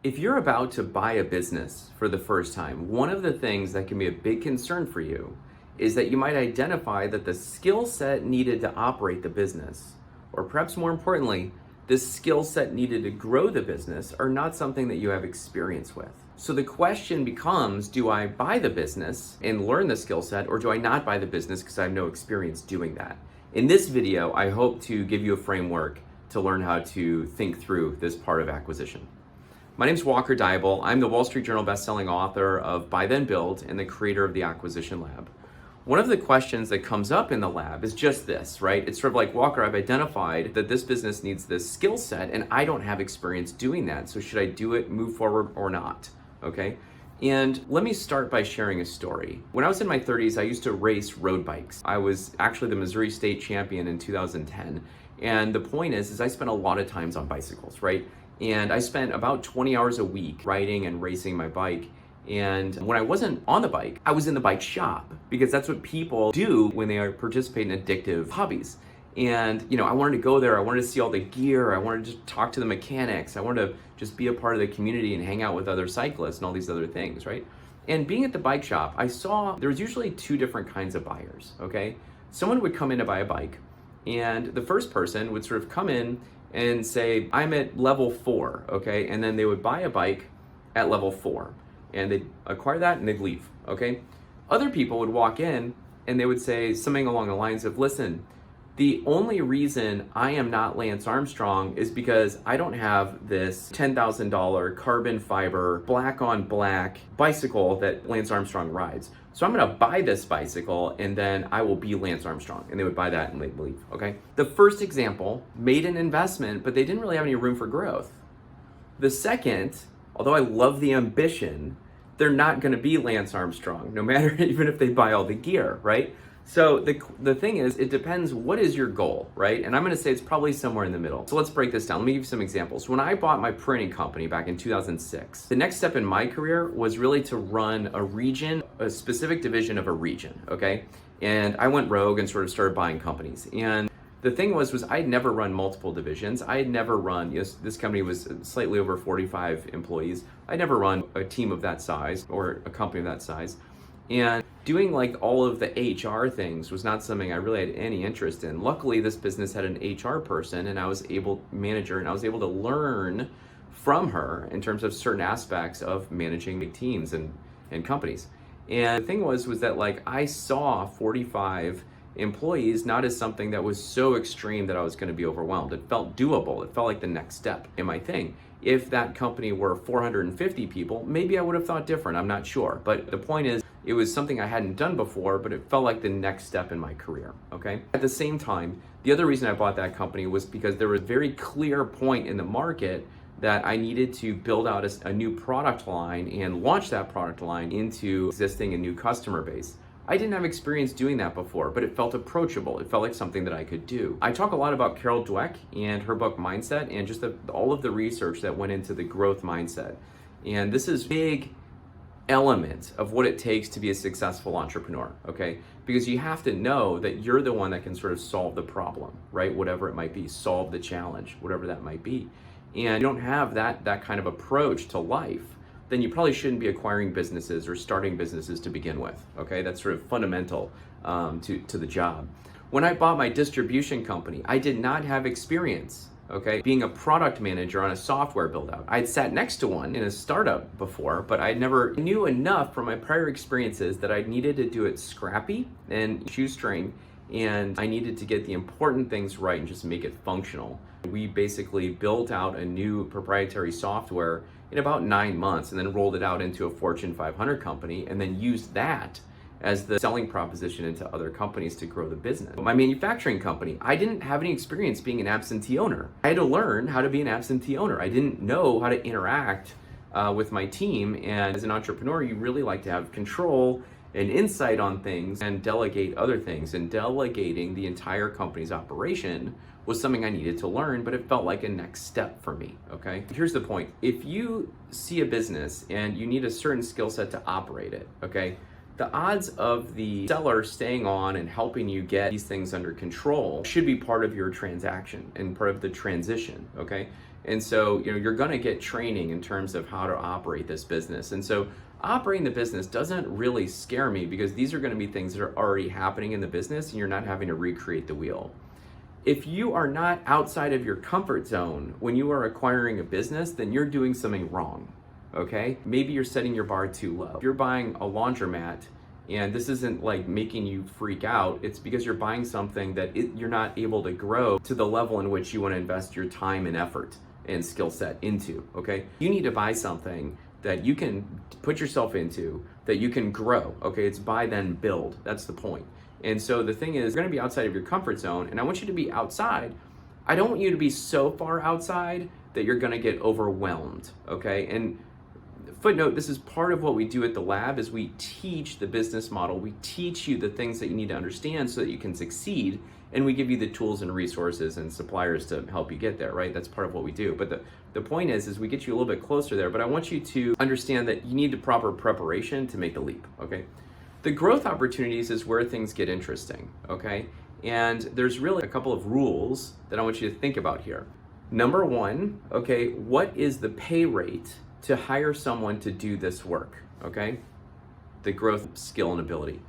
If you're about to buy a business for the first time, one of the things that can be a big concern for you is that you might identify that the skill set needed to operate the business, or perhaps more importantly, the skill set needed to grow the business are not something that you have experience with. So the question becomes, do I buy the business and learn the skill set, or do I not buy the business because I have no experience doing that? In this video, I hope to give you a framework to learn how to think through this part of acquisition. My name is Walker Dybel. I'm the Wall Street Journal bestselling author of Buy Then Build and the creator of the Acquisition Lab. One of the questions that comes up in the lab is just this, right? It's sort of like, Walker, I've identified that this business needs this skill set and I don't have experience doing that. So should I do it, move forward, or not? Okay. And let me start by sharing a story. When I was in my 30s, I used to race road bikes. I was actually the Missouri State champion in 2010. And the point is I spent a lot of times on bicycles, right? And I spent about 20 hours a week riding and racing my bike. And when I wasn't on the bike, I was in the bike shop, because that's what people do when they participate in addictive hobbies. And, I wanted to go there. I wanted to see all the gear. I wanted to talk to the mechanics. I wanted to just be a part of the community and hang out with other cyclists and all these other things, right? And being at the bike shop, I saw there was usually two different kinds of buyers, okay? Someone would come in to buy a bike, and the first person would sort of come in and say, I'm at level 4, okay? And then they would buy a bike at level 4, and they'd acquire that and they'd leave, okay? Other people would walk in and they would say something along the lines of, listen, the only reason I am not Lance Armstrong is because I don't have this $10,000 carbon fiber, black on black bicycle that Lance Armstrong rides. So I'm gonna buy this bicycle and then I will be Lance Armstrong. And they would buy that and they'd leave, okay? The first example made an investment, but they didn't really have any room for growth. The second, although I love the ambition, they're not gonna be Lance Armstrong, no matter, even if they buy all the gear, right? So the thing is, it depends, what is your goal, right? And I'm gonna say it's probably somewhere in the middle. So let's break this down. Let me give you some examples. When I bought my printing company back in 2006, the next step in my career was really to run a region, a specific division of a region, okay? And I went rogue and sort of started buying companies. And the thing was I had never run multiple divisions. I had never run, this company was slightly over 45 employees. I'd never run a team of that size or a company of that size. And doing like all of the HR things was not something I really had any interest in. Luckily, this business had an HR person and I was able to learn from her in terms of certain aspects of managing big teams and companies. And the thing was that like I saw 45 employees not as something that was so extreme that I was going to be overwhelmed. It felt doable. It felt like the next step in my thing. If that company were 450 people, maybe I would have thought different. I'm not sure. But the point is, it was something I hadn't done before, but it felt like the next step in my career, okay? At the same time, the other reason I bought that company was because there was a very clear point in the market that I needed to build out a new product line and launch that product line into existing and new customer base. I didn't have experience doing that before, but it felt approachable. It felt like something that I could do. I talk a lot about Carol Dweck and her book Mindset and just all of the research that went into the growth mindset. And this is a big element of what it takes to be a successful entrepreneur, okay? Because you have to know that you're the one that can sort of solve the problem, right? Whatever it might be, solve the challenge, whatever that might be. And you don't have that kind of approach to life, then you probably shouldn't be acquiring businesses or starting businesses to begin with, okay? That's sort of fundamental to the job. When I bought my distribution company, I did not have experience, okay, being a product manager on a software build out. I'd sat next to one in a startup before, but I never knew enough from my prior experiences that I needed to do it scrappy and shoestring, and I needed to get the important things right and just make it functional. We basically built out a new proprietary software in about 9 months and then rolled it out into a Fortune 500 company and then used that as the selling proposition into other companies to grow the business. My manufacturing company, I didn't have any experience being an absentee owner. I had to learn how to be an absentee owner. I didn't know how to interact with my team. And as an entrepreneur, you really like to have control and insight on things and delegate other things. And delegating the entire company's operation was something I needed to learn, but it felt like a next step for me, okay? Here's the point. If you see a business and you need a certain skill set to operate it, okay? the odds of the seller staying on and helping you get these things under control should be part of your transaction and part of the transition, okay? And so, you're gonna get training in terms of how to operate this business. And so operating the business doesn't really scare me because these are gonna be things that are already happening in the business and you're not having to recreate the wheel. If you are not outside of your comfort zone when you are acquiring a business, then you're doing something wrong, okay? Maybe you're setting your bar too low. If you're buying a laundromat and this isn't like making you freak out, it's because you're buying something that you're not able to grow to the level in which you want to invest your time and effort and skill set into, okay? You need to buy something that you can put yourself into, that you can grow, okay? It's buy then build, that's the point. And so the thing is, you're gonna be outside of your comfort zone, and I want you to be outside. I don't want you to be so far outside that you're gonna get overwhelmed, okay? And footnote, this is part of what we do at the lab is we teach the business model. We teach you the things that you need to understand so that you can succeed, and we give you the tools and resources and suppliers to help you get there, right? That's part of what we do. But the point is we get you a little bit closer there, but I want you to understand that you need the proper preparation to make the leap, okay? The growth opportunities is where things get interesting, okay? And there's really a couple of rules that I want you to think about here. Number one, okay, what is the pay rate to hire someone to do this work, okay? The growth skill and ability.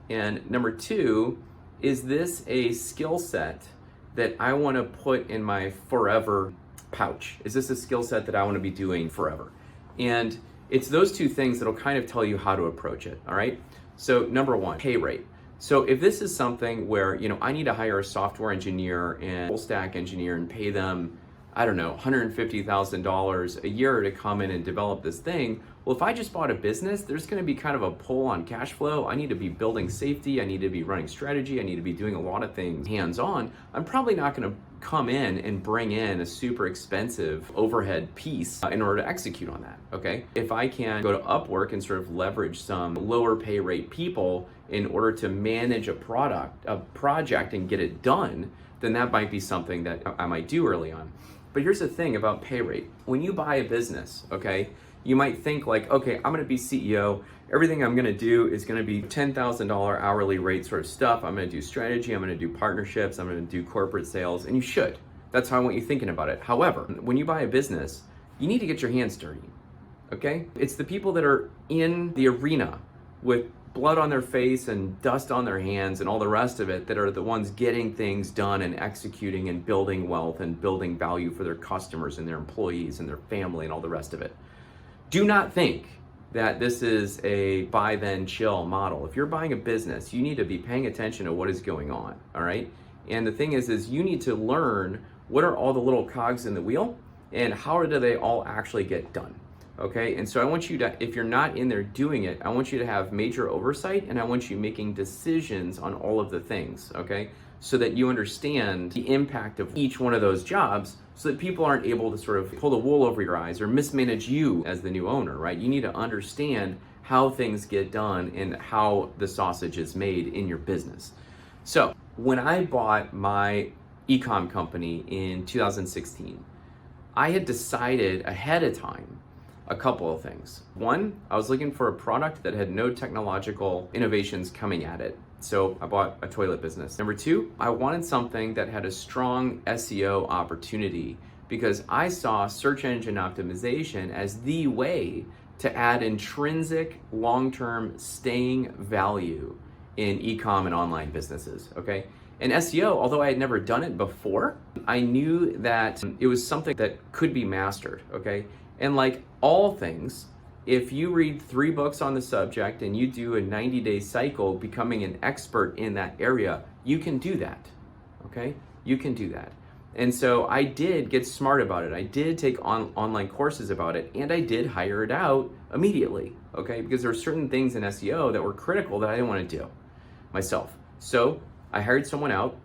And number two, is this a skill set that I wanna put in my forever pouch? Is this a skill set that I wanna be doing forever? And it's those two things that'll kind of tell you how to approach it, all right? So number one, pay rate. So if this is something where, I need to hire a software engineer and full stack engineer and pay them, I don't know, $150,000 a year to come in and develop this thing. Well, if I just bought a business, there's gonna be kind of a pull on cash flow. I need to be building safety. I need to be running strategy. I need to be doing a lot of things hands-on. I'm probably not gonna come in and bring in a super expensive overhead piece in order to execute on that, okay? If I can go to Upwork and sort of leverage some lower pay rate people in order to manage a project and get it done, then that might be something that I might do early on. But here's the thing about pay rate. When you buy a business, okay, you might think like, okay, I'm gonna be CEO. Everything I'm gonna do is gonna be $10,000 hourly rate sort of stuff. I'm gonna do strategy, I'm gonna do partnerships, I'm gonna do corporate sales, and you should. That's how I want you thinking about it. However, when you buy a business, you need to get your hands dirty, okay? It's the people that are in the arena with blood on their face and dust on their hands and all the rest of it that are the ones getting things done and executing and building wealth and building value for their customers and their employees and their family and all the rest of it. Do not think that this is a buy then chill model. If you're buying a business, you need to be paying attention to what is going on, all right? And the thing is you need to learn what are all the little cogs in the wheel and how do they all actually get done, okay? And so I want you to, if you're not in there doing it, I want you to have major oversight and I want you making decisions on all of the things, okay? So that you understand the impact of each one of those jobs so that people aren't able to sort of pull the wool over your eyes or mismanage you as the new owner, right? You need to understand how things get done and how the sausage is made in your business. So when I bought my e-com company in 2016, I had decided ahead of time a couple of things. One, I was looking for a product that had no technological innovations coming at it. So I bought a toilet business. Number two, I wanted something that had a strong SEO opportunity because I saw search engine optimization as the way to add intrinsic long-term staying value in e-com and online businesses, okay? And SEO, although I had never done it before, I knew that it was something that could be mastered, okay? And like all things, if you read 3 books on the subject and you do a 90-day cycle becoming an expert in that area, you can do that, okay? You can do that. And so I did get smart about it. I did take online courses about it and I did hire it out immediately, okay? Because there were certain things in SEO that were critical that I didn't want to do myself. So I hired someone out.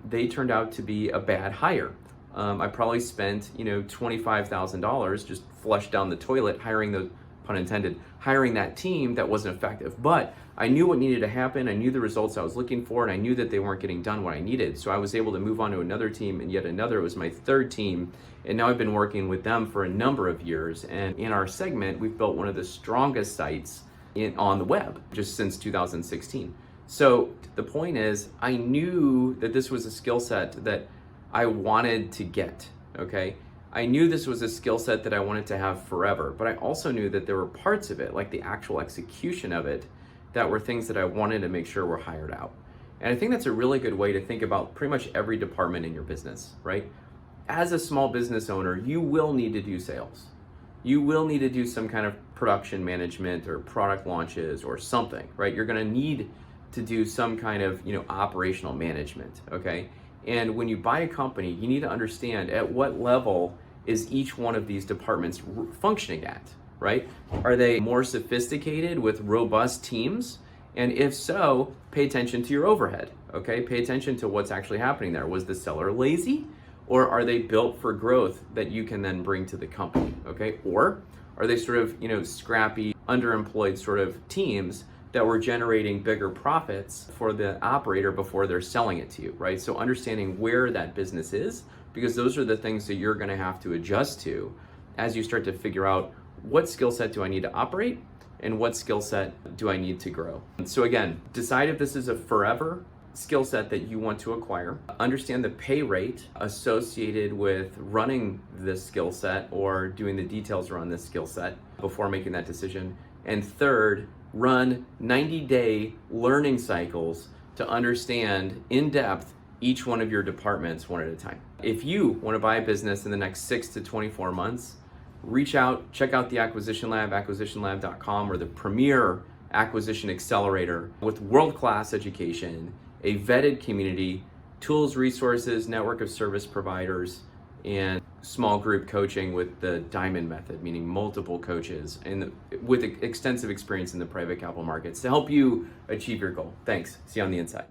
They turned out to be a bad hire. I probably spent, $25,000 just flushed down the toilet hiring the, pun intended, hiring that team that wasn't effective. But I knew what needed to happen. I knew the results I was looking for, and I knew that they weren't getting done what I needed. So I was able to move on to another team and yet another. It was my 3rd team. And now I've been working with them for a number of years. And in our segment, we've built one of the strongest sites on the web just since 2016. So the point is, I knew that this was a skill set that I wanted to get, okay? I knew this was a skill set that I wanted to have forever, but I also knew that there were parts of it, like the actual execution of it, that were things that I wanted to make sure were hired out. And I think that's a really good way to think about pretty much every department in your business, right? As a small business owner, you will need to do sales. You will need to do some kind of production management or product launches or something, right? You're gonna need to do some kind of, operational management, okay? And when you buy a company, you need to understand at what level is each one of these departments functioning at, right? Are they more sophisticated with robust teams? And if so, pay attention to your overhead, okay? Pay attention to what's actually happening there. Was the seller lazy? Or are they built for growth that you can then bring to the company, okay? Or are they sort of, scrappy, underemployed sort of teams that were generating bigger profits for the operator before they're selling it to you, right? So understanding where that business is, because those are the things that you're gonna have to adjust to as you start to figure out what skill set do I need to operate and what skill set do I need to grow. And so again, decide if this is a forever skill set that you want to acquire. Understand the pay rate associated with running this skill set or doing the details around this skill set before making that decision. And third, run 90-day learning cycles to understand in depth each one of your departments one at a time. If you want to buy a business in the next 6 to 24 months, reach out, check out the Acquisition Lab, acquisitionlab.com, or the premier acquisition accelerator with world-class education, a vetted community, tools, resources, network of service providers, and small group coaching with the diamond method, meaning multiple coaches and with extensive experience in the private capital markets to help you achieve your goal. Thanks. See you on the inside.